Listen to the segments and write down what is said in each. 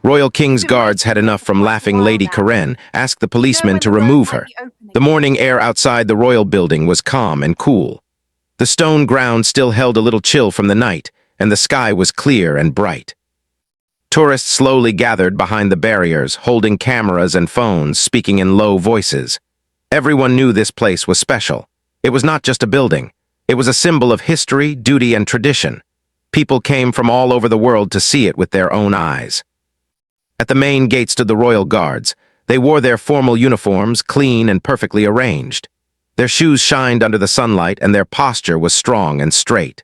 Royal King's guards had enough from laughing Lady Karen, asked the policemen to remove her. The morning air outside the royal building was calm and cool. The stone ground still held a little chill from the night, and the sky was clear and bright. Tourists slowly gathered behind the barriers, holding cameras and phones, speaking in low voices. Everyone knew this place was special. It was not just a building. It was a symbol of history, duty, and tradition. People came from all over the world to see it with their own eyes. At the main gate stood the royal guards. They wore their formal uniforms, clean and perfectly arranged. Their shoes shined under the sunlight, and their posture was strong and straight.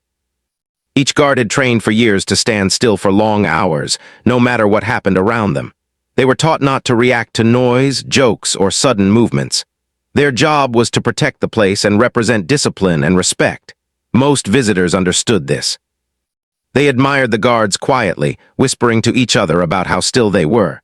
Each guard had trained for years to stand still for long hours, no matter what happened around them. They were taught not to react to noise, jokes, or sudden movements. Their job was to protect the place and represent discipline and respect. Most visitors understood this. They admired the guards quietly, whispering to each other about how still they were.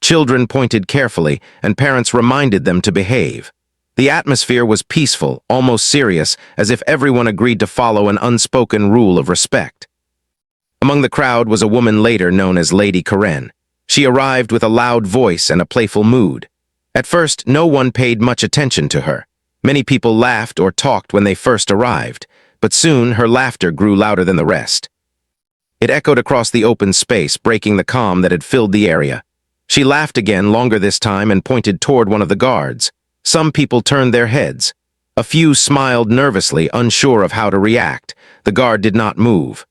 Children pointed carefully, and parents reminded them to behave. The atmosphere was peaceful, almost serious, as if everyone agreed to follow an unspoken rule of respect. Among the crowd was a woman later known as Lady Karen. She arrived with a loud voice and a playful mood. At first, no one paid much attention to her. Many people laughed or talked when they first arrived, but soon her laughter grew louder than the rest. It echoed across the open space, breaking the calm that had filled the area. She laughed again, longer this time, and pointed toward one of the guards. Some people turned their heads. A few smiled nervously, unsure of how to react. The guard did not move.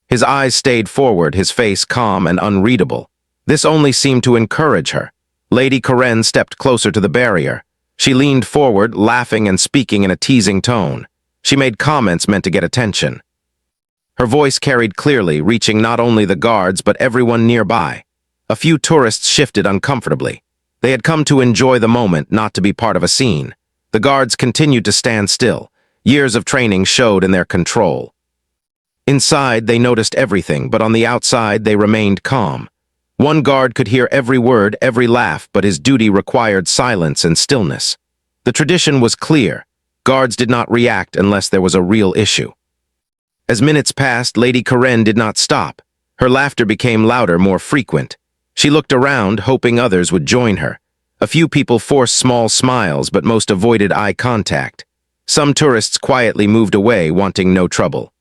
His eyes stayed forward, his face calm and unreadable. This only seemed to encourage her. Lady Karen stepped closer to the barrier. She leaned forward, laughing and speaking in a teasing tone. She made comments meant to get attention. Her voice carried clearly, reaching not only the guards but everyone nearby. A few tourists shifted uncomfortably. They had come to enjoy the moment, not to be part of a scene. The guards continued to stand still. Years of training showed in their control. Inside, they noticed everything, but on the outside, they remained calm. One guard could hear every word, every laugh, but his duty required silence and stillness. The tradition was clear. Guards did not react unless there was a real issue. As minutes passed, Lady Karen did not stop. Her laughter became louder, more frequent. She looked around, hoping others would join her. A few people forced small smiles, but most avoided eye contact. Some tourists quietly moved away, wanting no trouble.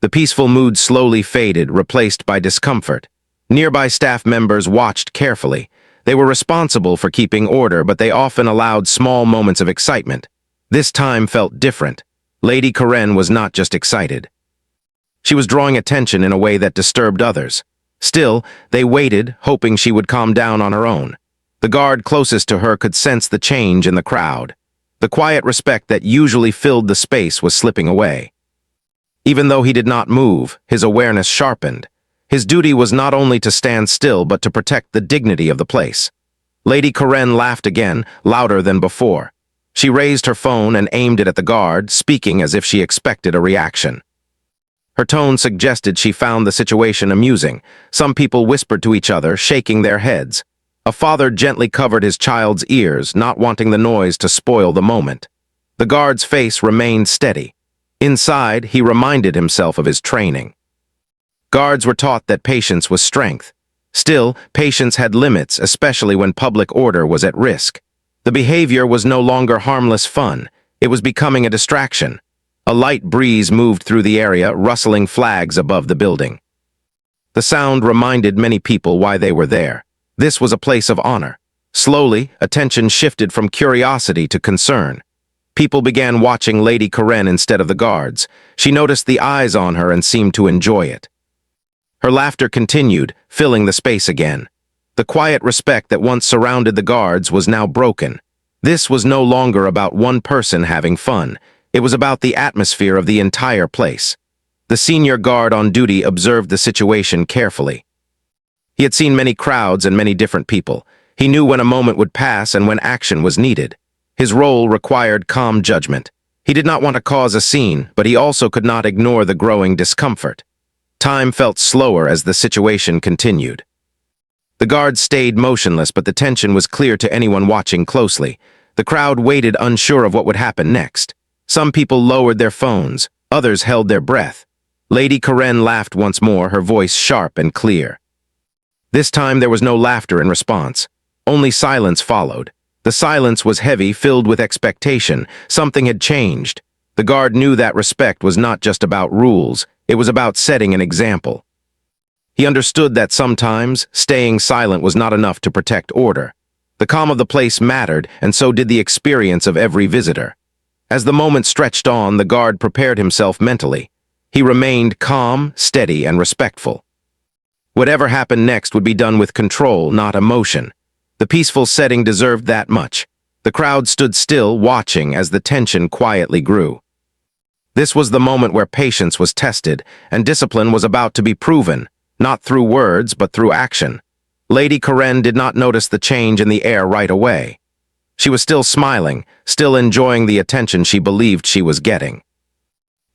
The peaceful mood slowly faded, replaced by discomfort. Nearby staff members watched carefully. They were responsible for keeping order, but they often allowed small moments of excitement. This time felt different. Lady Karen was not just excited. She was drawing attention in a way that disturbed others. Still, they waited, hoping she would calm down on her own. The guard closest to her could sense the change in the crowd. The quiet respect that usually filled the space was slipping away. Even though he did not move, his awareness sharpened. His duty was not only to stand still, but to protect the dignity of the place. Lady Karen laughed again, louder than before. She raised her phone and aimed it at the guard, speaking as if she expected a reaction. Her tone suggested she found the situation amusing. Some people whispered to each other, shaking their heads. A father gently covered his child's ears, not wanting the noise to spoil the moment. The guard's face remained steady. Inside, he reminded himself of his training. Guards were taught that patience was strength. Still, patience had limits, especially when public order was at risk. The behavior was no longer harmless fun. It was becoming a distraction. A light breeze moved through the area, rustling flags above the building. The sound reminded many people why they were there. This was a place of honor. Slowly, attention shifted from curiosity to concern. People began watching Lady Karen instead of the guards. She noticed the eyes on her and seemed to enjoy it. Her laughter continued, filling the space again. The quiet respect that once surrounded the guards was now broken. This was no longer about one person having fun. It was about the atmosphere of the entire place. The senior guard on duty observed the situation carefully. He had seen many crowds and many different people. He knew when a moment would pass and when action was needed. His role required calm judgment. He did not want to cause a scene, but he also could not ignore the growing discomfort. Time felt slower as the situation continued. The guards stayed motionless, but the tension was clear to anyone watching closely. The crowd waited, unsure of what would happen next. Some people lowered their phones, others held their breath. Lady Karen laughed once more, her voice sharp and clear. This time there was no laughter in response. Only silence followed. The silence was heavy, filled with expectation. Something had changed. The guard knew that respect was not just about rules, it was about setting an example. He understood that sometimes staying silent was not enough to protect order. The calm of the place mattered, and so did the experience of every visitor. As the moment stretched on, the guard prepared himself mentally. He remained calm, steady, and respectful. Whatever happened next would be done with control, not emotion. The peaceful setting deserved that much. The crowd stood still, watching as the tension quietly grew. This was the moment where patience was tested, and discipline was about to be proven, not through words, but through action. Lady Karen did not notice the change in the air right away. She was still smiling, still enjoying the attention she believed she was getting.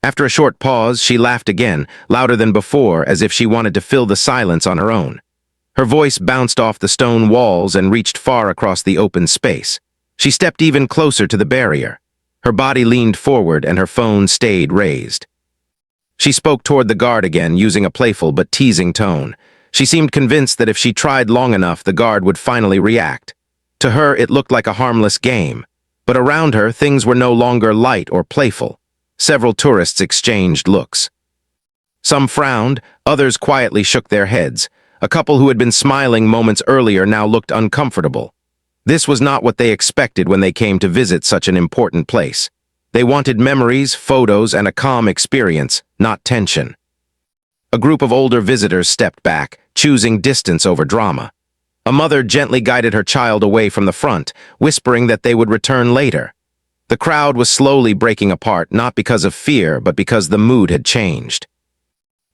After a short pause, she laughed again, louder than before, as if she wanted to fill the silence on her own. Her voice bounced off the stone walls and reached far across the open space. She stepped even closer to the barrier. Her body leaned forward and her phone stayed raised. She spoke toward the guard again, using a playful but teasing tone. She seemed convinced that if she tried long enough, the guard would finally react. To her, it looked like a harmless game. But around her, things were no longer light or playful. Several tourists exchanged looks. Some frowned, others quietly shook their heads. A couple who had been smiling moments earlier now looked uncomfortable. This was not what they expected when they came to visit such an important place. They wanted memories, photos, and a calm experience, not tension. A group of older visitors stepped back, choosing distance over drama. A mother gently guided her child away from the front, whispering that they would return later. The crowd was slowly breaking apart, not because of fear, but because the mood had changed.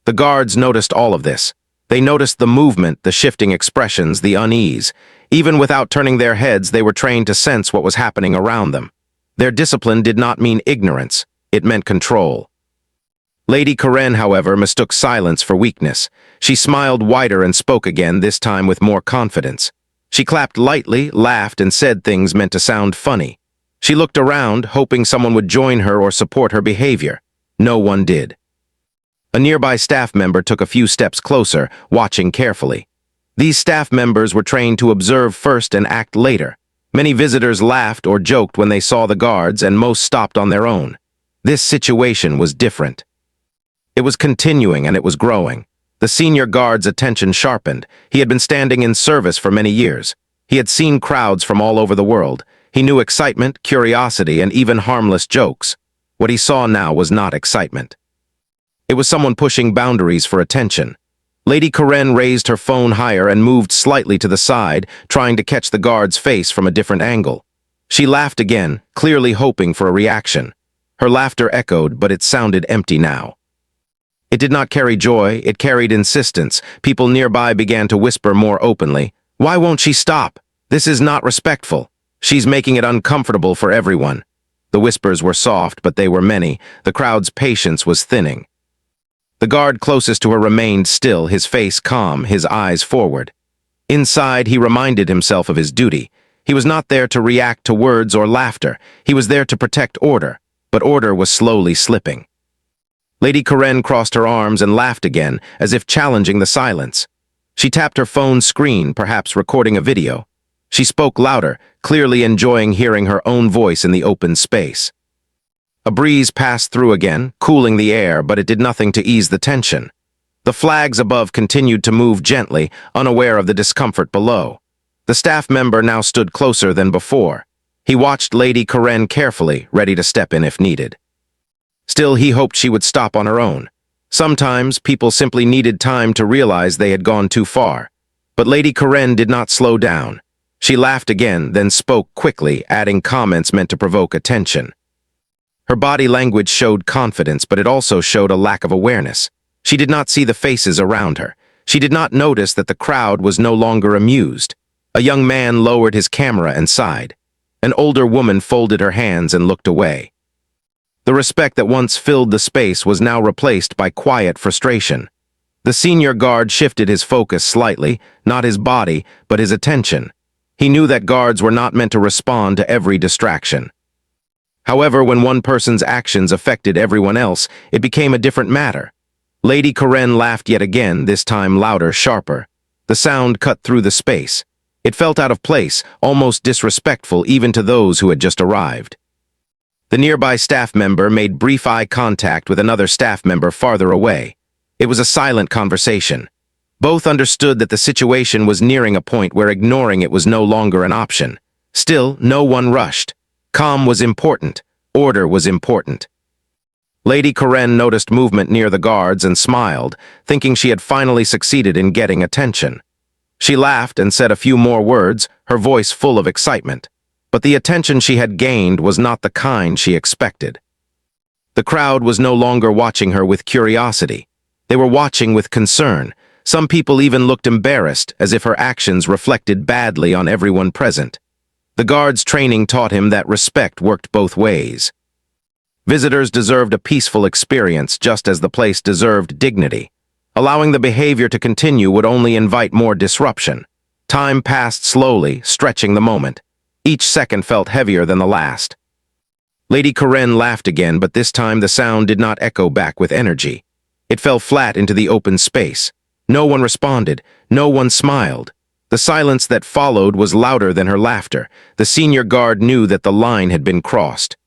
The guards noticed all of this. They noticed the movement, the shifting expressions, the unease. Even without turning their heads, they were trained to sense what was happening around them. Their discipline did not mean ignorance, it meant control. Lady Karen, however, mistook silence for weakness. She smiled wider and spoke again, this time with more confidence. She clapped lightly, laughed, and said things meant to sound funny. She looked around, hoping someone would join her or support her behavior. No one did. A nearby staff member took a few steps closer, watching carefully. These staff members were trained to observe first and act later. Many visitors laughed or joked when they saw the guards, and most stopped on their own. This situation was different. It was continuing and it was growing. The senior guard's attention sharpened. He had been standing in service for many years. He had seen crowds from all over the world. He knew excitement, curiosity, and even harmless jokes. What he saw now was not excitement. It was someone pushing boundaries for attention. Lady Karen raised her phone higher and moved slightly to the side, trying to catch the guard's face from a different angle. She laughed again, clearly hoping for a reaction. Her laughter echoed, but it sounded empty now. It did not carry joy, it carried insistence. People nearby began to whisper more openly. "Why won't she stop? This is not respectful. She's making it uncomfortable for everyone." The whispers were soft, but they were many. The crowd's patience was thinning. The guard closest to her remained still, his face calm, his eyes forward. Inside, he reminded himself of his duty. He was not there to react to words or laughter. He was there to protect order, but order was slowly slipping. Lady Karen crossed her arms and laughed again, as if challenging the silence. She tapped her phone's screen, perhaps recording a video. She spoke louder, clearly enjoying hearing her own voice in the open space. A breeze passed through again, cooling the air, but it did nothing to ease the tension. The flags above continued to move gently, unaware of the discomfort below. The staff member now stood closer than before. He watched Lady Karen carefully, ready to step in if needed. Still, he hoped she would stop on her own. Sometimes, people simply needed time to realize they had gone too far. But Lady Karen did not slow down. She laughed again, then spoke quickly, adding comments meant to provoke attention. Her body language showed confidence, but it also showed a lack of awareness. She did not see the faces around her. She did not notice that the crowd was no longer amused. A young man lowered his camera and sighed. An older woman folded her hands and looked away. The respect that once filled the space was now replaced by quiet frustration. The senior guard shifted his focus slightly, not his body, but his attention. He knew that guards were not meant to respond to every distraction. However, when one person's actions affected everyone else, it became a different matter. Lady Karen laughed yet again, this time louder, sharper. The sound cut through the space. It felt out of place, almost disrespectful even to those who had just arrived. The nearby staff member made brief eye contact with another staff member farther away. It was a silent conversation. Both understood that the situation was nearing a point where ignoring it was no longer an option. Still, no one rushed. Calm was important. Order was important. Lady Karen noticed movement near the guards and smiled, thinking she had finally succeeded in getting attention. She laughed and said a few more words, her voice full of excitement. But the attention she had gained was not the kind she expected. The crowd was no longer watching her with curiosity. They were watching with concern. Some people even looked embarrassed, as if her actions reflected badly on everyone present. The guard's training taught him that respect worked both ways. Visitors deserved a peaceful experience just as the place deserved dignity. Allowing the behavior to continue would only invite more disruption. Time passed slowly, stretching the moment. Each second felt heavier than the last. Lady Karen laughed again, but this time the sound did not echo back with energy. It fell flat into the open space. No one responded. No one smiled. The silence that followed was louder than her laughter. The senior guard knew that the line had been crossed.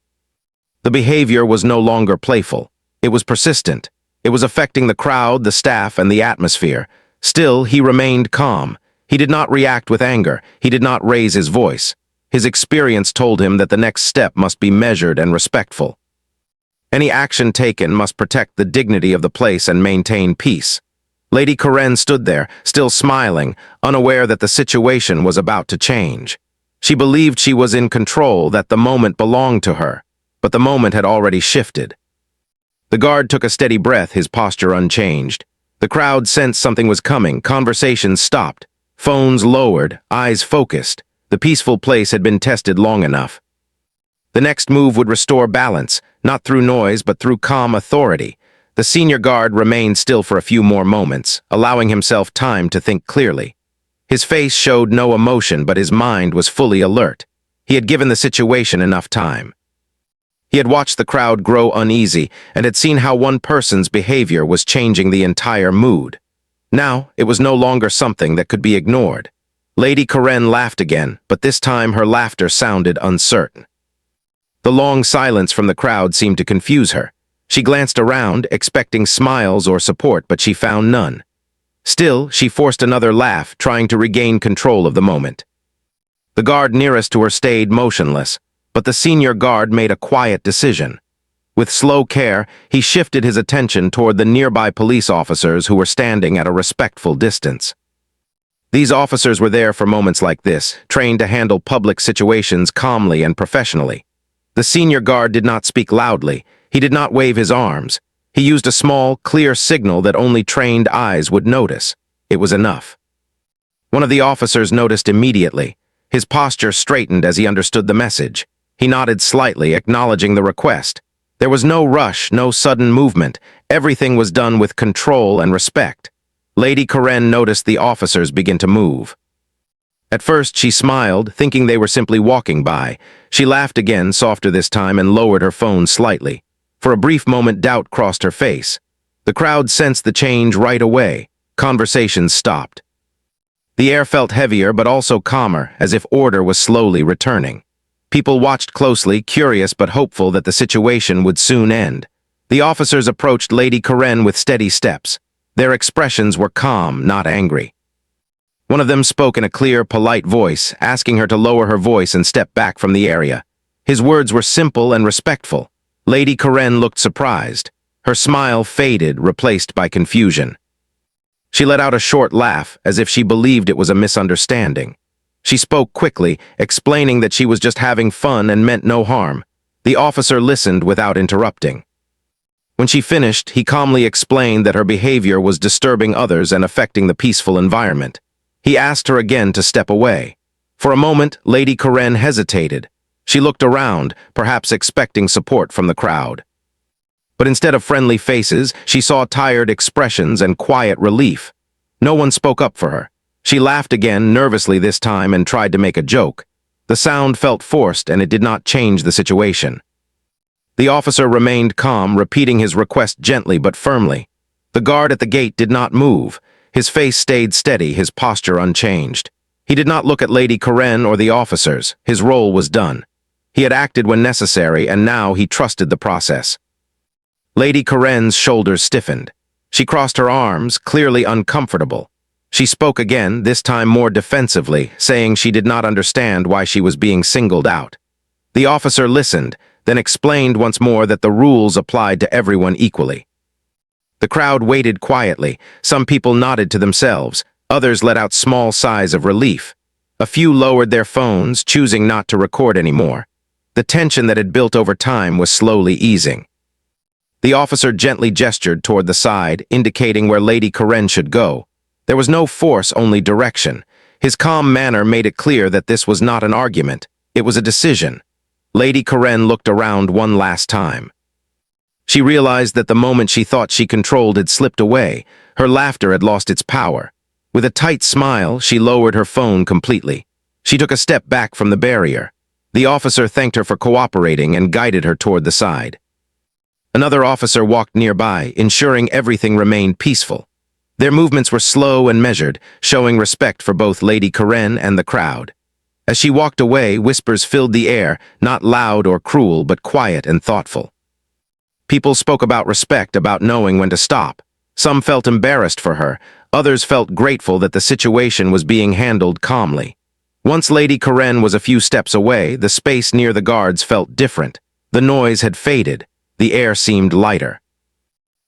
The behavior was no longer playful. It was persistent. It was affecting the crowd, the staff, and the atmosphere. Still, he remained calm. He did not react with anger. He did not raise his voice. His experience told him that the next step must be measured and respectful. Any action taken must protect the dignity of the place and maintain peace. Lady Karen stood there, still smiling, unaware that the situation was about to change. She believed she was in control, that the moment belonged to her, but the moment had already shifted. The guard took a steady breath, his posture unchanged. The crowd sensed something was coming. Conversations stopped. Phones lowered, eyes focused. The peaceful place had been tested long enough. The next move would restore balance, not through noise but through calm authority. The senior guard remained still for a few more moments, allowing himself time to think clearly. His face showed no emotion, but his mind was fully alert. He had given the situation enough time. He had watched the crowd grow uneasy and had seen how one person's behavior was changing the entire mood. Now, it was no longer something that could be ignored. Lady Karen laughed again, but this time her laughter sounded uncertain. The long silence from the crowd seemed to confuse her. She glanced around, expecting smiles or support, but she found none. Still, she forced another laugh, trying to regain control of the moment. The guard nearest to her stayed motionless, but the senior guard made a quiet decision. With slow care, he shifted his attention toward the nearby police officers who were standing at a respectful distance. These officers were there for moments like this, trained to handle public situations calmly and professionally. The senior guard did not speak loudly. He did not wave his arms. He used a small, clear signal that only trained eyes would notice. It was enough. One of the officers noticed immediately. His posture straightened as he understood the message. He nodded slightly, acknowledging the request. There was no rush, no sudden movement. Everything was done with control and respect. Lady Karen noticed the officers begin to move. At first, she smiled, thinking they were simply walking by. She laughed again, softer this time, and lowered her phone slightly. For a brief moment, doubt crossed her face. The crowd sensed the change right away. Conversations stopped. The air felt heavier, but also calmer, as if order was slowly returning. People watched closely, curious but hopeful that the situation would soon end. The officers approached Lady Karen with steady steps. Their expressions were calm, not angry. One of them spoke in a clear, polite voice, asking her to lower her voice and step back from the area. His words were simple and respectful. Lady Karen looked surprised. Her smile faded, replaced by confusion. She let out a short laugh, as if she believed it was a misunderstanding. She spoke quickly, explaining that she was just having fun and meant no harm. The officer listened without interrupting. When she finished, he calmly explained that her behavior was disturbing others and affecting the peaceful environment. He asked her again to step away. For a moment, Lady Karen hesitated. She looked around, perhaps expecting support from the crowd. But instead of friendly faces, she saw tired expressions and quiet relief. No one spoke up for her. She laughed again, nervously this time, and tried to make a joke. The sound felt forced, and it did not change the situation. The officer remained calm, repeating his request gently but firmly. The guard at the gate did not move. His face stayed steady, his posture unchanged. He did not look at Lady Karen or the officers. His role was done. He had acted when necessary, and now he trusted the process. Lady Karen's shoulders stiffened. She crossed her arms, clearly uncomfortable. She spoke again, this time more defensively, saying she did not understand why she was being singled out. The officer listened, then explained once more that the rules applied to everyone equally. The crowd waited quietly. Some people nodded to themselves. Others let out small sighs of relief. A few lowered their phones, choosing not to record anymore. The tension that had built over time was slowly easing. The officer gently gestured toward the side, indicating where Lady Karen should go. There was no force, only direction. His calm manner made it clear that this was not an argument. It was a decision. Lady Karen looked around one last time. She realized that the moment she thought she controlled had slipped away. Her laughter had lost its power. With a tight smile, she lowered her phone completely. She took a step back from the barrier. The officer thanked her for cooperating and guided her toward the side. Another officer walked nearby, ensuring everything remained peaceful. Their movements were slow and measured, showing respect for both Lady Karen and the crowd. As she walked away, whispers filled the air, not loud or cruel, but quiet and thoughtful. People spoke about respect, about knowing when to stop. Some felt embarrassed for her. Others felt grateful that the situation was being handled calmly. Once Lady Karen was a few steps away, the space near the guards felt different. The noise had faded. The air seemed lighter.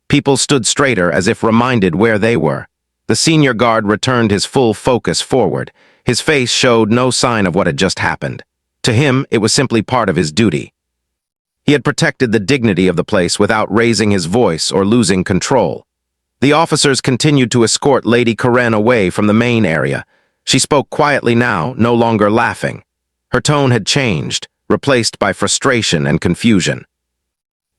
People stood straighter as if reminded where they were. The senior guard returned his full focus forward. His face showed no sign of what had just happened. To him, it was simply part of his duty. He had protected the dignity of the place without raising his voice or losing control. The officers continued to escort Lady Karen away from the main area. She spoke quietly now, no longer laughing. Her tone had changed, replaced by frustration and confusion.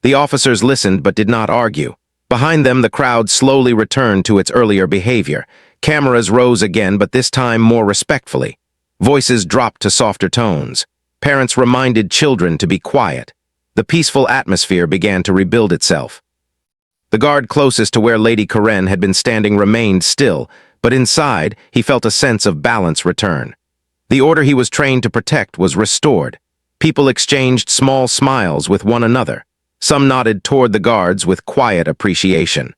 The officers listened but did not argue. Behind them, the crowd slowly returned to its earlier behavior. Cameras rose again, but this time more respectfully. Voices dropped to softer tones. Parents reminded children to be quiet. The peaceful atmosphere began to rebuild itself. The guard closest to where Lady Karen had been standing remained still, but inside, he felt a sense of balance return. The order he was trained to protect was restored. People exchanged small smiles with one another. Some nodded toward the guards with quiet appreciation.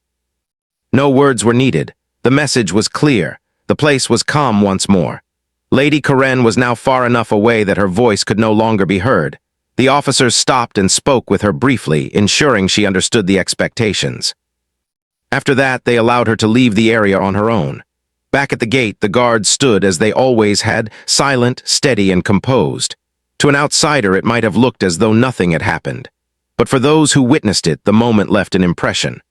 No words were needed. The message was clear. The place was calm once more. Lady Karen was now far enough away that her voice could no longer be heard. The officers stopped and spoke with her briefly, ensuring she understood the expectations. After that, they allowed her to leave the area on her own. Back at the gate, the guards stood as they always had, silent, steady, and composed. To an outsider, it might have looked as though nothing had happened. But for those who witnessed it, the moment left an impression.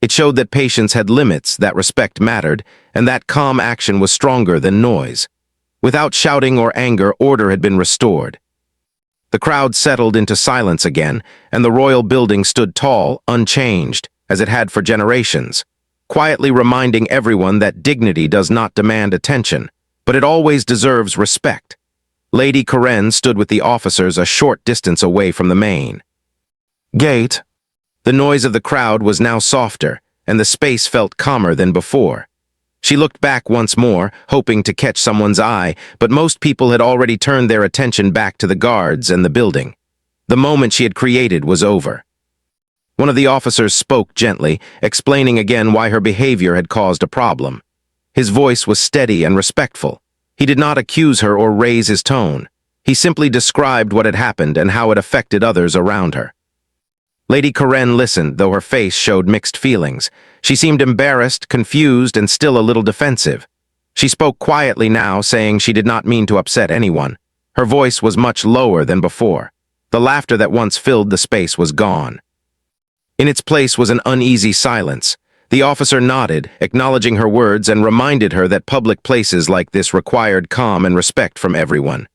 It showed that patience had limits, that respect mattered, and that calm action was stronger than noise. Without shouting or anger, order had been restored. The crowd settled into silence again, and the royal building stood tall, unchanged, as it had for generations, quietly reminding everyone that dignity does not demand attention, but it always deserves respect. Lady Karen stood with the officers a short distance away from the main gate. The noise of the crowd was now softer, and the space felt calmer than before. She looked back once more, hoping to catch someone's eye, but most people had already turned their attention back to the guards and the building. The moment she had created was over. One of the officers spoke gently, explaining again why her behavior had caused a problem. His voice was steady and respectful. He did not accuse her or raise his tone. He simply described what had happened and how it affected others around her. Lady Karen listened, though her face showed mixed feelings. She seemed embarrassed, confused, and still a little defensive. She spoke quietly now, saying she did not mean to upset anyone. Her voice was much lower than before. The laughter that once filled the space was gone. In its place was an uneasy silence. The officer nodded, acknowledging her words, and reminded her that public places like this required calm and respect from everyone.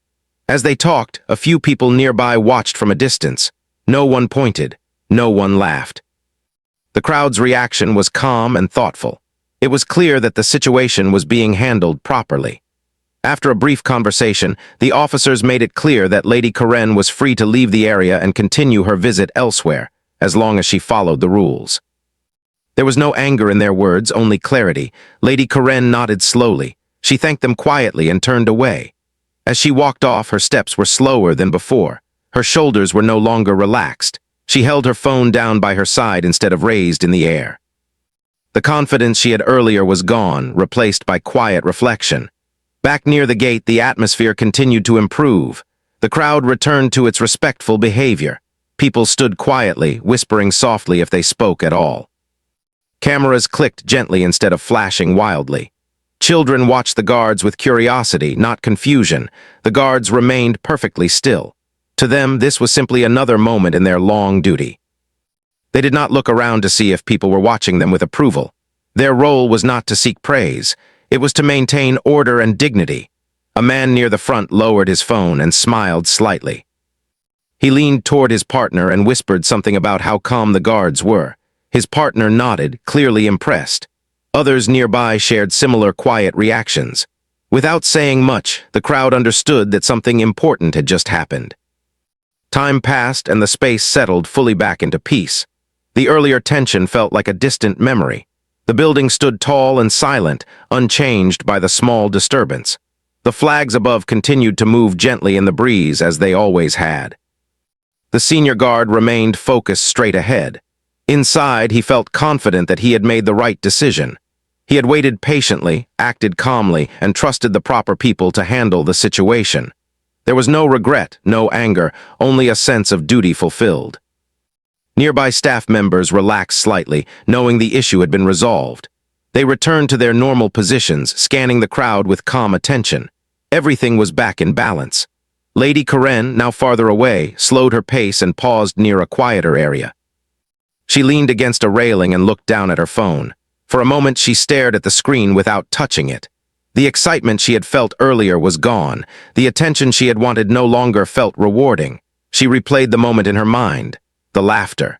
As they talked, a few people nearby watched from a distance. No one pointed. No one laughed. The crowd's reaction was calm and thoughtful. It was clear that the situation was being handled properly. After a brief conversation, the officers made it clear that Lady Karen was free to leave the area and continue her visit elsewhere, as long as she followed the rules. There was no anger in their words, only clarity. Lady Karen nodded slowly. She thanked them quietly and turned away. As she walked off, her steps were slower than before. Her shoulders were no longer relaxed. She held her phone down by her side instead of raised in the air. The confidence she had earlier was gone, replaced by quiet reflection. Back near the gate, the atmosphere continued to improve. The crowd returned to its respectful behavior. People stood quietly, whispering softly if they spoke at all. Cameras clicked gently instead of flashing wildly. Children watched the guards with curiosity, not confusion. The guards remained perfectly still. To them, this was simply another moment in their long duty. They did not look around to see if people were watching them with approval. Their role was not to seek praise. It was to maintain order and dignity. A man near the front lowered his phone and smiled slightly. He leaned toward his partner and whispered something about how calm the guards were. His partner nodded, clearly impressed. Others nearby shared similar quiet reactions. Without saying much, the crowd understood that something important had just happened. Time passed and the space settled fully back into peace. The earlier tension felt like a distant memory. The building stood tall and silent, unchanged by the small disturbance. The flags above continued to move gently in the breeze as they always had. The senior guard remained focused straight ahead. Inside, he felt confident that he had made the right decision. He had waited patiently, acted calmly, and trusted the proper people to handle the situation. There was no regret, no anger, only a sense of duty fulfilled. Nearby staff members relaxed slightly, knowing the issue had been resolved. They returned to their normal positions, scanning the crowd with calm attention. Everything was back in balance. Lady Karen, now farther away, slowed her pace and paused near a quieter area. She leaned against a railing and looked down at her phone. For a moment, she stared at the screen without touching it. The excitement she had felt earlier was gone. The attention she had wanted no longer felt rewarding. She replayed the moment in her mind. The laughter.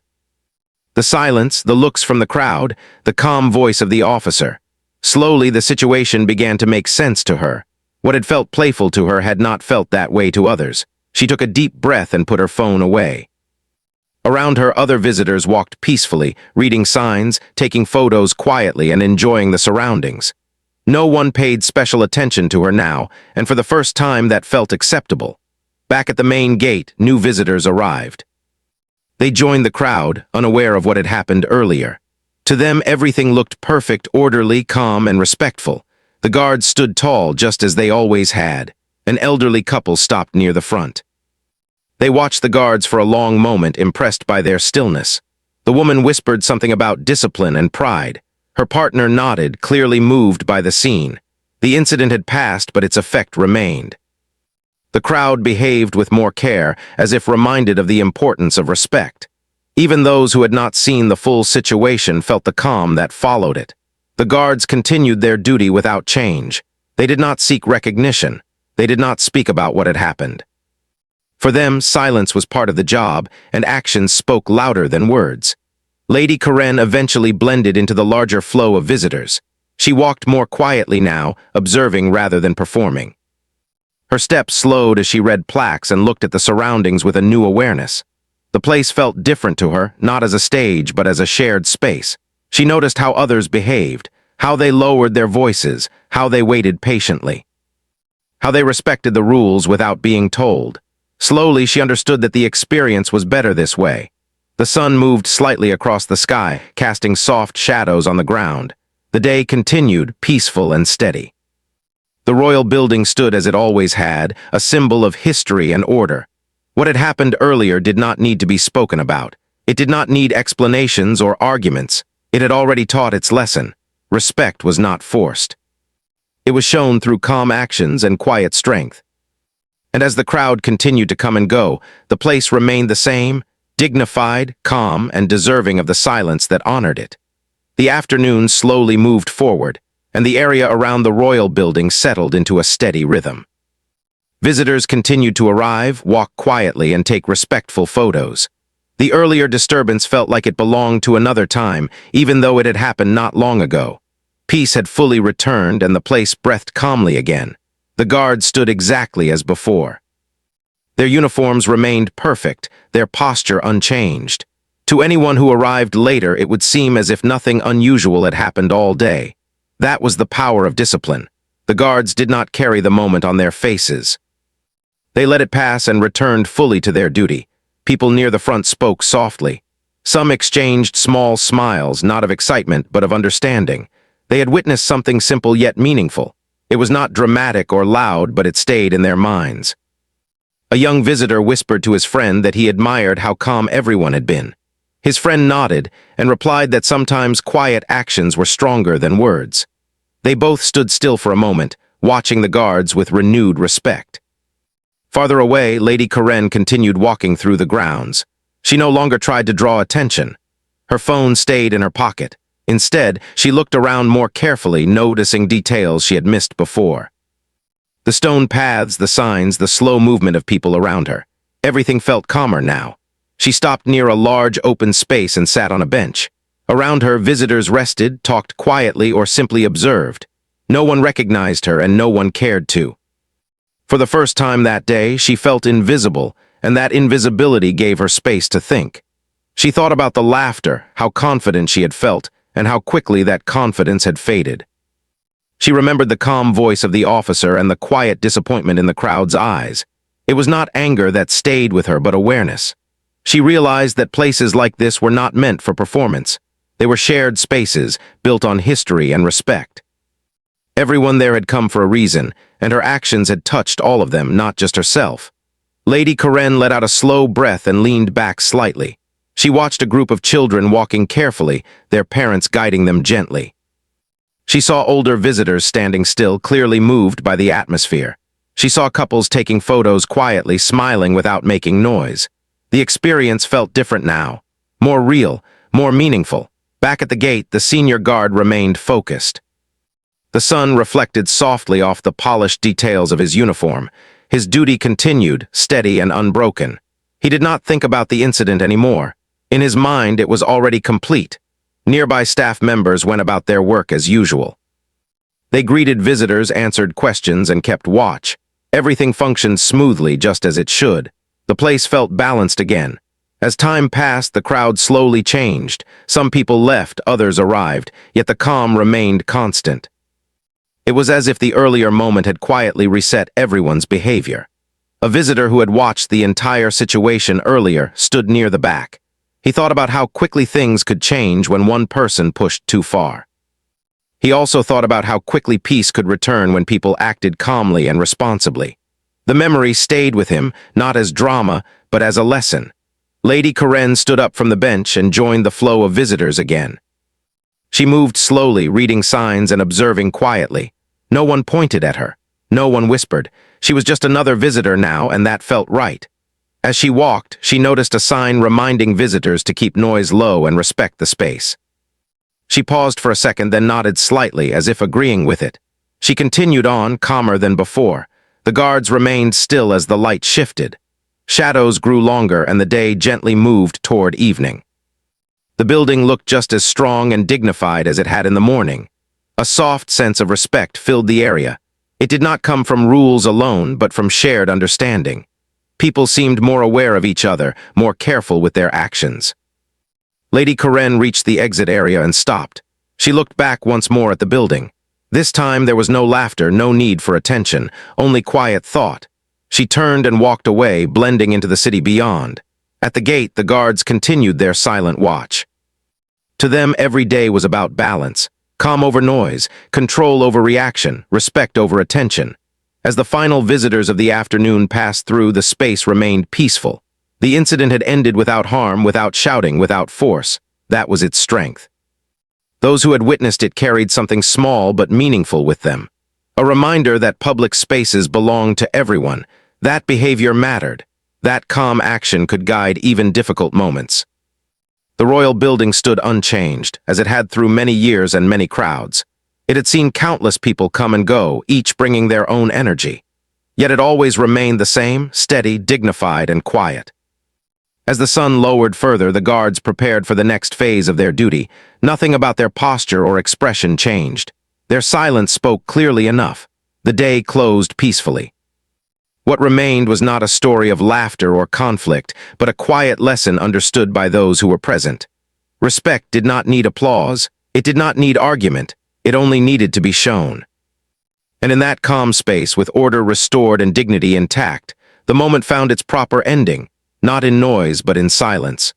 The silence, the looks from the crowd, the calm voice of the officer. Slowly, the situation began to make sense to her. What had felt playful to her had not felt that way to others. She took a deep breath and put her phone away. Around her, other visitors walked peacefully, reading signs, taking photos quietly, and enjoying the surroundings. No one paid special attention to her now, and for the first time that felt acceptable. Back at the main gate, new visitors arrived. They joined the crowd, unaware of what had happened earlier. To them, everything looked perfect, orderly, calm, and respectful. The guards stood tall, just as they always had. An elderly couple stopped near the front. They watched the guards for a long moment, impressed by their stillness. The woman whispered something about discipline and pride. Her partner nodded, clearly moved by the scene. The incident had passed, but its effect remained. The crowd behaved with more care, as if reminded of the importance of respect. Even those who had not seen the full situation felt the calm that followed it. The guards continued their duty without change. They did not seek recognition. They did not speak about what had happened. For them, silence was part of the job, and actions spoke louder than words. Lady Karen eventually blended into the larger flow of visitors. She walked more quietly now, observing rather than performing. Her steps slowed as she read plaques and looked at the surroundings with a new awareness. The place felt different to her, not as a stage, but as a shared space. She noticed how others behaved, how they lowered their voices, how they waited patiently, how they respected the rules without being told. Slowly, she understood that the experience was better this way. The sun moved slightly across the sky, casting soft shadows on the ground. The day continued, peaceful and steady. The royal building stood as it always had, a symbol of history and order. What had happened earlier did not need to be spoken about. It did not need explanations or arguments. It had already taught its lesson. Respect was not forced. It was shown through calm actions and quiet strength. And as the crowd continued to come and go, the place remained the same, dignified, calm, and deserving of the silence that honored it. The afternoon slowly moved forward, and the area around the royal building settled into a steady rhythm. Visitors continued to arrive, walk quietly, and take respectful photos. The earlier disturbance felt like it belonged to another time, even though it had happened not long ago. Peace had fully returned, and the place breathed calmly again. The guards stood exactly as before. Their uniforms remained perfect, their posture unchanged. To anyone who arrived later, it would seem as if nothing unusual had happened all day. That was the power of discipline. The guards did not carry the moment on their faces. They let it pass and returned fully to their duty. People near the front spoke softly. Some exchanged small smiles, not of excitement, but of understanding. They had witnessed something simple yet meaningful. It was not dramatic or loud, but it stayed in their minds. A young visitor whispered to his friend that he admired how calm everyone had been. His friend nodded and replied that sometimes quiet actions were stronger than words. They both stood still for a moment, watching the guards with renewed respect. Farther away, Lady Karen continued walking through the grounds. She no longer tried to draw attention. Her phone stayed in her pocket. Instead, she looked around more carefully, noticing details she had missed before. The stone paths, the signs, the slow movement of people around her. Everything felt calmer now. She stopped near a large open space and sat on a bench. Around her, visitors rested, talked quietly, or simply observed. No one recognized her and no one cared to. For the first time that day, she felt invisible, and that invisibility gave her space to think. She thought about the laughter, how confident she had felt, and how quickly that confidence had faded. She remembered the calm voice of the officer and the quiet disappointment in the crowd's eyes. It was not anger that stayed with her, but awareness. She realized that places like this were not meant for performance. They were shared spaces, built on history and respect. Everyone there had come for a reason, and her actions had touched all of them, not just herself. Lady Karen let out a slow breath and leaned back slightly. She watched a group of children walking carefully, their parents guiding them gently. She saw older visitors standing still, clearly moved by the atmosphere. She saw couples taking photos quietly, smiling without making noise. The experience felt different now, more real, more meaningful. Back at the gate, the senior guard remained focused. The sun reflected softly off the polished details of his uniform. His duty continued, steady and unbroken. He did not think about the incident anymore. In his mind, it was already complete. Nearby staff members went about their work as usual. They greeted visitors, answered questions, and kept watch. Everything functioned smoothly, just as it should. The place felt balanced again. As time passed, the crowd slowly changed. Some people left, others arrived, yet the calm remained constant. It was as if the earlier moment had quietly reset everyone's behavior. A visitor who had watched the entire situation earlier stood near the back. He thought about how quickly things could change when one person pushed too far. He also thought about how quickly peace could return when people acted calmly and responsibly. The memory stayed with him, not as drama, but as a lesson. Lady Karen stood up from the bench and joined the flow of visitors again. She moved slowly, reading signs and observing quietly. No one pointed at her. No one whispered. She was just another visitor now, and that felt right. As she walked, she noticed a sign reminding visitors to keep noise low and respect the space. She paused for a second, then nodded slightly, as if agreeing with it. She continued on, calmer than before. The guards remained still as the light shifted. Shadows grew longer, and the day gently moved toward evening. The building looked just as strong and dignified as it had in the morning. A soft sense of respect filled the area. It did not come from rules alone, but from shared understanding. People seemed more aware of each other, more careful with their actions. Lady Karen reached the exit area and stopped. She looked back once more at the building. This time there was no laughter, no need for attention, only quiet thought. She turned and walked away, blending into the city beyond. At the gate, the guards continued their silent watch. To them, every day was about balance. Calm over noise, control over reaction, respect over attention. As the final visitors of the afternoon passed through, the space remained peaceful. The incident had ended without harm, without shouting, without force. That was its strength. Those who had witnessed it carried something small but meaningful with them. A reminder that public spaces belonged to everyone. That behavior mattered. That calm action could guide even difficult moments. The royal building stood unchanged, as it had through many years and many crowds. It had seen countless people come and go, each bringing their own energy. Yet it always remained the same, steady, dignified, and quiet. As the sun lowered further, the guards prepared for the next phase of their duty. Nothing about their posture or expression changed. Their silence spoke clearly enough. The day closed peacefully. What remained was not a story of laughter or conflict, but a quiet lesson understood by those who were present. Respect did not need applause. It did not need argument. It only needed to be shown. And in that calm space, with order restored and dignity intact, the moment found its proper ending, not in noise but in silence.